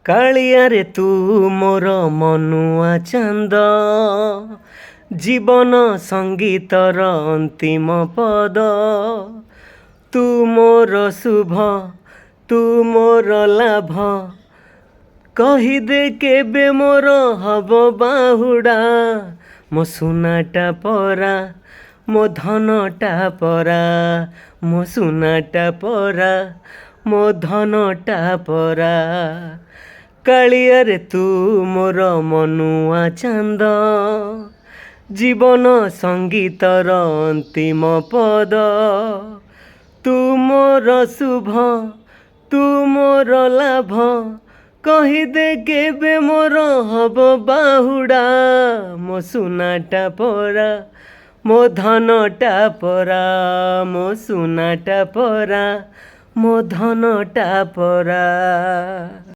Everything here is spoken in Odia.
କାଳିଆରେ ତୁ ମୋର ମନୁଆ ଚାନ୍ଦ, ଜୀବନ ସଙ୍ଗୀତର ଅନ୍ତିମ ପଦ। ତୁ ମୋର ଶୁଭ, ତୁ ମୋର ଲାଭ, କହିଦେ କେବେ ମୋର ହବ ବାହୁଡ଼ା। ମୋ ସୁନାଟା ପରା, ମୋ ଧନଟା ପରା, ମୋ ସୁନାଟା ପରା, ମୋ ଧନଟା ପରା। କାଳିଆରେ ତୁ ମୋର ମନୁଆ ଚାନ୍ଦ, ଜୀବନ ସଙ୍ଗୀତର ଅନ୍ତିମ ପଦ। ତୁ ମୋର ଶୁଭ, ତୁ ମୋର ଲାଭ, କହିଦେ କେବେ ମୋର ହବ ବାହୁଡ଼ା। ମୋ ସୁନାଟା ପରା, ମୋ ଧନଟା ପରା, ମୋ ସୁନାଟା ପରା, ମୋ ଧନଟା ପରା।